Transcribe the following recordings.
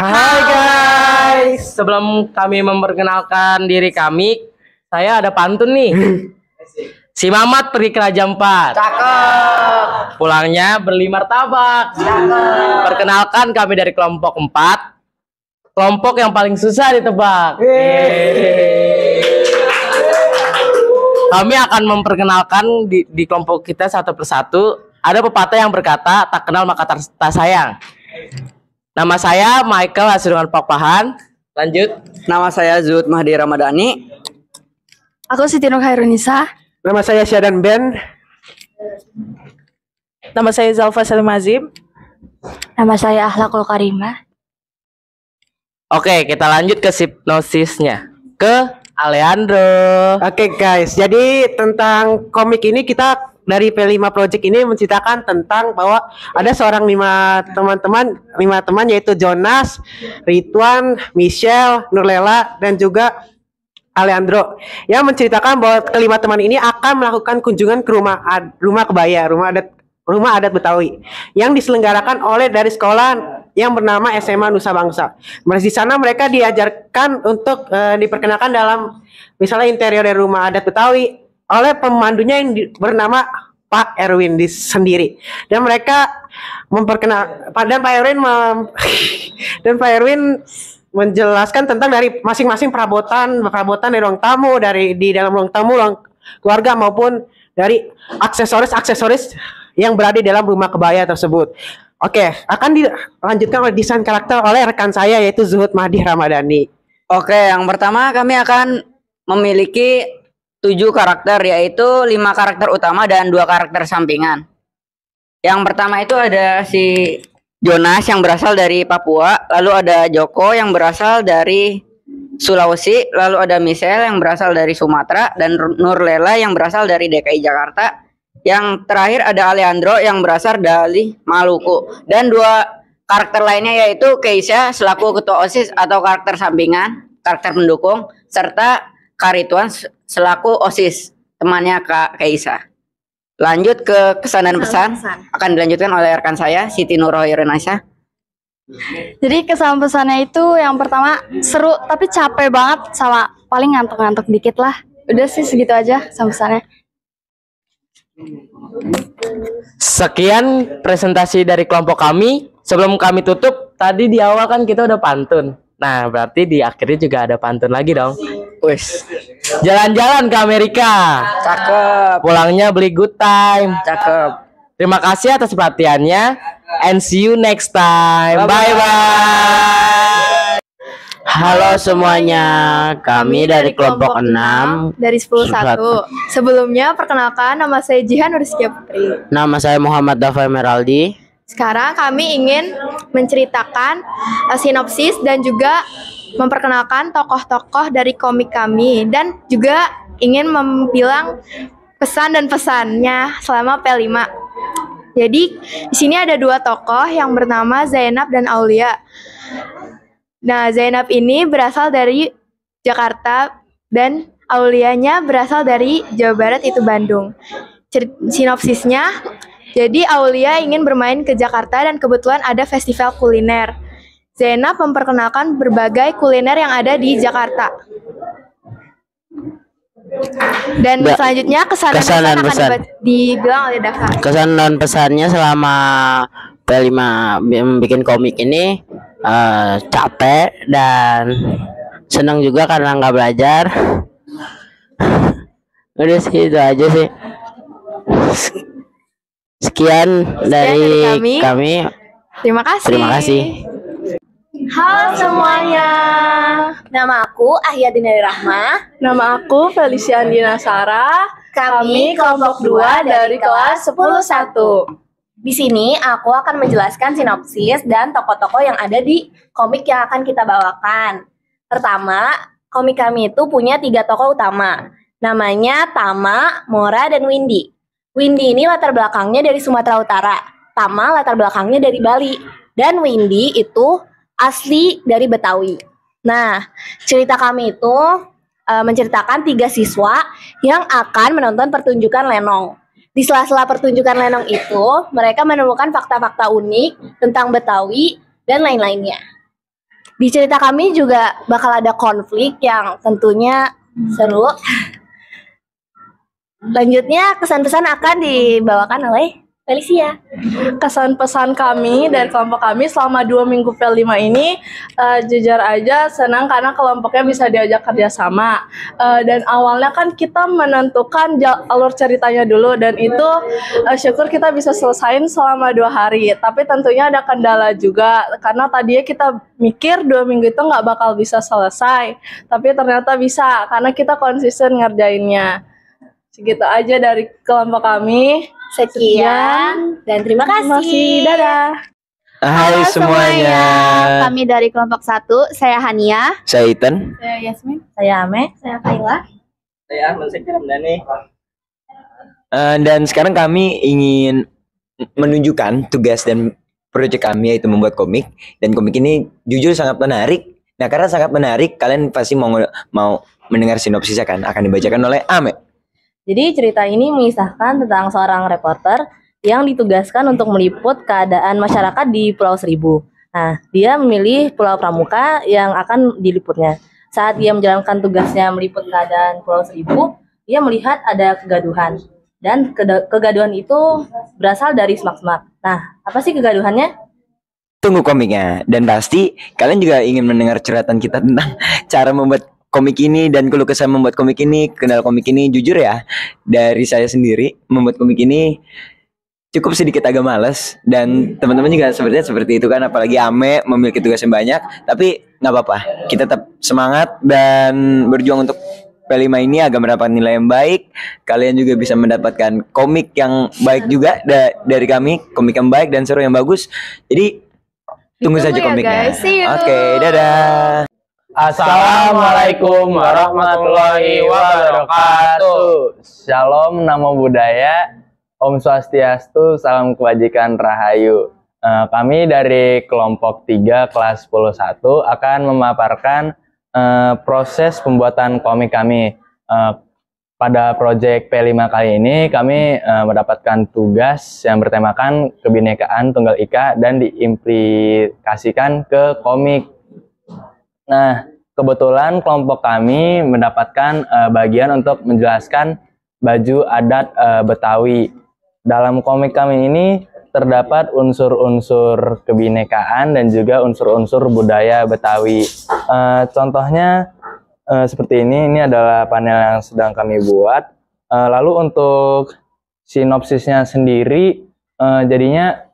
Hai guys, sebelum kami memperkenalkan diri kami, saya ada pantun nih. Si Mamat pergi ke Raja Empat. Cakep. Pulangnya beli martabak. Cakep. Perkenalkan kami dari kelompok 4. Kelompok yang paling susah ditebak. Kami akan memperkenalkan di kelompok kita satu persatu. Ada pepatah yang berkata, tak kenal maka tak sayang. Nama saya Michael Hasrungan Pakpahan. Lanjut. Nama saya Zuhud Mahdi Ramadhani. Aku Siti Nur Khairunisa. Nama saya Syadan Ben. Nama saya Zalfa Salim Azim. Nama saya Akhlakul Karimah. Oke, kita lanjut ke hipnosisnya. Ke Alejandro. Oke guys, jadi tentang komik ini kita dari P5 Project ini menceritakan tentang bahwa ada seorang lima teman yaitu Jonas, Ridwan, Michelle, Nurlela, dan juga Alejandro yang menceritakan bahwa kelima teman ini akan melakukan kunjungan ke rumah kebaya, rumah adat Betawi yang diselenggarakan oleh dari sekolah yang bernama SMA Nusa Bangsa. Di sana mereka diajarkan untuk diperkenalkan dalam misalnya interior dari rumah adat Betawi oleh pemandunya yang bernama Pak Erwin sendiri. Dan mereka dan Pak Erwin menjelaskan tentang dari masing-masing perabotan dari ruang tamu, di dalam ruang tamu, ruang keluarga maupun dari aksesoris yang berada di dalam rumah kebaya tersebut. Oke, akan dilanjutkan oleh desain karakter oleh rekan saya yaitu Zuhud Mahdi Ramadhani. Oke, yang pertama kami akan memiliki 7 karakter, yaitu 5 karakter utama dan 2 karakter sampingan. Yang pertama itu ada si Jonas yang berasal dari Papua, lalu ada Joko yang berasal dari Sulawesi, lalu ada Michelle yang berasal dari Sumatera, dan Nurlela yang berasal dari DKI Jakarta. Yang terakhir ada Alejandro yang berasal dari Maluku. Dan 2 karakter lainnya yaitu Keisha selaku ketua OSIS atau karakter sampingan, karakter pendukung, serta Karituan selaku OSIS, temannya Kak Keisha. Lanjut ke kesan dan pesan akan dilanjutkan oleh rekan saya Siti Nur Khairunisa. Jadi kesan pesannya itu yang pertama seru tapi capek banget sama paling ngantuk-ngantuk dikit lah. Udah sih segitu aja kesan pesannya. Sekian presentasi dari kelompok kami. Sebelum kami tutup, tadi di awal kan kita udah pantun. Nah, berarti di akhirnya juga ada pantun lagi dong. Wis. Jalan-jalan ke Amerika. Cakep. Pulangnya beli good time. Cakep. Terima kasih atas perhatiannya. And see you next time. Bye-bye. Halo semuanya. Kami dari kelompok 6 dari 10-1. Sebelumnya perkenalkan, nama saya Jihan Nuriskia Putri. Nama saya Muhammad Dafa Emeraldi. Sekarang kami ingin menceritakan sinopsis dan juga memperkenalkan tokoh-tokoh dari komik kami dan juga ingin membilang pesan dan pesannya selama P5. Jadi di sini ada 2 tokoh yang bernama Zainab dan Aulia. Nah, Zainab ini berasal dari Jakarta dan Aulianya berasal dari Jawa Barat, itu Bandung. Sinopsisnya, jadi Aulia ingin bermain ke Jakarta dan kebetulan ada festival kuliner. Zainab memperkenalkan berbagai kuliner yang ada di Jakarta. Dan selanjutnya kesan dan pesan akan dibilang oleh Dafa. Kesan dan pesannya selama P5 bikin komik ini capek dan senang juga karena nggak belajar. Udah sih, itu aja sih. Sekian dari kami. Terima kasih. Terima kasih. Halo semuanya. Nama aku Ahyadina Rahma. Nama aku Felicia Andina Sara. Kami kelompok 2 dari kelas 10-1. Di sini aku akan menjelaskan sinopsis dan tokoh-tokoh yang ada di komik yang akan kita bawakan. Pertama, komik kami itu punya 3 tokoh utama. Namanya Tama, Mora, dan Windy. Windy ini latar belakangnya dari Sumatera Utara. Tama latar belakangnya dari Bali. Dan Windy itu asli dari Betawi. Nah, cerita kami itu menceritakan 3 siswa yang akan menonton pertunjukan lenong. Di sela-sela pertunjukan lenong itu, mereka menemukan fakta-fakta unik tentang Betawi dan lain-lainnya. Di cerita kami juga bakal ada konflik yang tentunya seru. Lanjutnya kesan-pesan akan dibawakan oleh Felicia. Kesan pesan kami dari kelompok kami selama 2 minggu P5 ini, jujur aja senang karena kelompoknya bisa diajak kerjasama. Dan awalnya kan kita menentukan alur ceritanya dulu, dan itu syukur kita bisa selesain selama 2 hari. Tapi tentunya ada kendala juga karena tadinya kita mikir 2 minggu itu nggak bakal bisa selesai, tapi ternyata bisa karena kita konsisten ngerjainnya. Segitu aja dari kelompok kami. Sekian dan terima kasih. Dadah. Hai semuanya. Kami dari kelompok 1, saya Hania. Saya Ethan. Saya Yasmin. Saya Ame, saya Kayla. Saya Ahmad Sekir Ramdhani. Dan sekarang kami ingin menunjukkan tugas dan proyek kami, yaitu membuat komik. Dan komik ini jujur sangat menarik. Nah, karena sangat menarik, kalian pasti mau mendengar sinopsisnya kan? Akan dibacakan oleh Ame. Jadi cerita ini mengisahkan tentang seorang reporter yang ditugaskan untuk meliput keadaan masyarakat di Pulau Seribu. Nah, dia memilih Pulau Pramuka yang akan diliputnya. Saat dia menjalankan tugasnya meliput keadaan Pulau Seribu, dia melihat ada kegaduhan. Dan kegaduhan itu berasal dari semak-semak. Nah, apa sih kegaduhannya? Tunggu komiknya. Dan pasti kalian juga ingin mendengar curhatan kita tentang cara membuat komik ini dan keluh kesah membuat komik ini, kendala komik ini. Jujur ya, dari saya sendiri membuat komik ini cukup sedikit agak malas, dan teman-teman juga sepertinya seperti itu kan, apalagi Ame memiliki tugas yang banyak. Tapi nggak apa-apa, kita tetap semangat dan berjuang untuk P5 ini agar mendapatkan nilai yang baik. Kalian juga bisa mendapatkan komik yang baik juga dari kami, komik yang baik dan seru yang bagus. Jadi tunggu saja ya, komiknya. guys. See you. Oke, dadah. Assalamualaikum warahmatullahi wabarakatuh. Shalom, namo buddhaya, Om Swastiastu, salam kebajikan rahayu. Kami dari kelompok 3 kelas 10-1 akan memaparkan proses pembuatan komik kami. Pada proyek P5 kali ini kami mendapatkan tugas yang bertemakan kebinekaan Tunggal Ika dan diimplikasikan ke komik. Nah, kebetulan kelompok kami mendapatkan bagian untuk menjelaskan baju adat Betawi. Dalam komik kami ini terdapat unsur-unsur kebinekaan dan juga unsur-unsur budaya Betawi. Contohnya seperti ini adalah panel yang sedang kami buat. Lalu untuk sinopsisnya sendiri, jadinya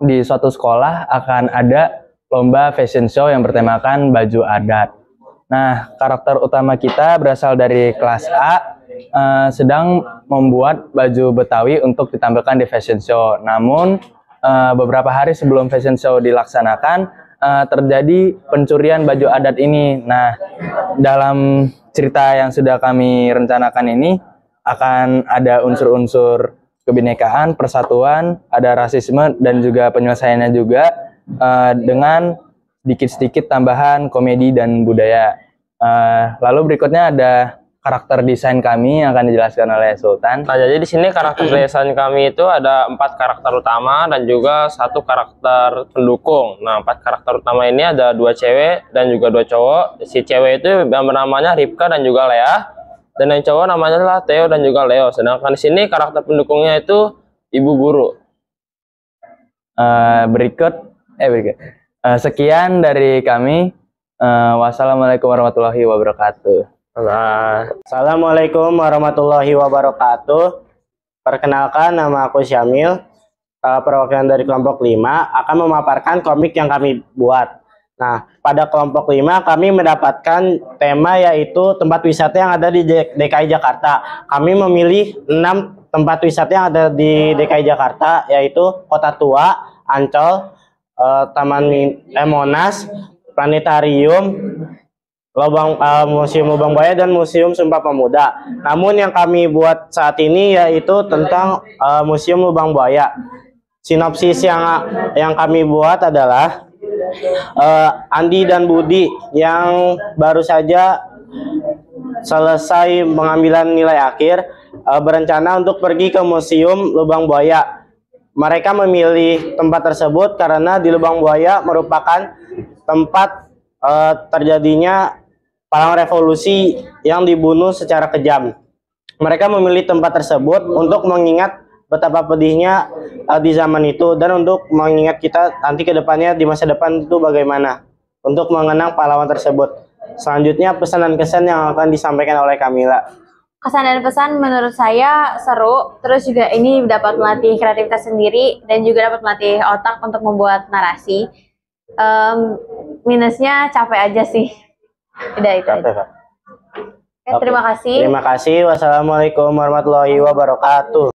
di suatu sekolah akan ada lomba fashion show yang bertemakan baju adat. Nah, karakter utama kita berasal dari kelas A, sedang membuat baju Betawi untuk ditampilkan di fashion show. Namun, beberapa hari sebelum fashion show dilaksanakan, terjadi pencurian baju adat ini. Nah, dalam cerita yang sudah kami rencanakan ini, akan ada unsur-unsur kebinekaan, persatuan, ada rasisme, dan juga penyelesaiannya juga, dengan sedikit-sedikit tambahan komedi dan budaya. Lalu berikutnya ada karakter desain kami yang akan dijelaskan oleh Sultan. Nah, jadi di sini karakter desain kami itu ada 4 karakter utama dan juga 1 karakter pendukung. Nah, 4 karakter utama ini ada 2 cewek dan juga 2 cowok. Si cewek itu yang bernamanya Ripka dan juga Lea, dan yang cowok namanya adalah Theo dan juga Leo. Sedangkan di sini karakter pendukungnya itu ibu guru. Sekian dari kami. Wassalamualaikum warahmatullahi wabarakatuh. Assalamualaikum warahmatullahi wabarakatuh. Perkenalkan, nama aku Syamil, perwakilan dari kelompok 5 akan memaparkan komik yang kami buat. Nah, pada kelompok 5 kami mendapatkan tema yaitu tempat wisata yang ada di DKI Jakarta. Kami memilih 6 tempat wisata yang ada di DKI Jakarta, yaitu Kota Tua, Ancol, Taman Monas, Planetarium, Museum Lubang Buaya, dan Museum Sumpah Pemuda. Namun yang kami buat saat ini yaitu tentang Museum Lubang Buaya. Sinopsis yang kami buat adalah Andi dan Budi yang baru saja selesai pengambilan nilai akhir berencana untuk pergi ke Museum Lubang Buaya. Mereka memilih tempat tersebut karena di Lubang Buaya merupakan tempat terjadinya pahlawan revolusi yang dibunuh secara kejam. Mereka memilih tempat tersebut untuk mengingat betapa pedihnya di zaman itu dan untuk mengingat kita nanti ke depannya di masa depan itu bagaimana untuk mengenang pahlawan tersebut. Selanjutnya pesan dan kesan yang akan disampaikan oleh Kamila. Kesan dan pesan menurut saya seru, terus juga ini dapat melatih kreativitas sendiri dan juga dapat melatih otak untuk membuat narasi. Minusnya capek aja sih. Udah itu aja. Oke, terima kasih. Terima kasih. Wassalamualaikum warahmatullahi wabarakatuh.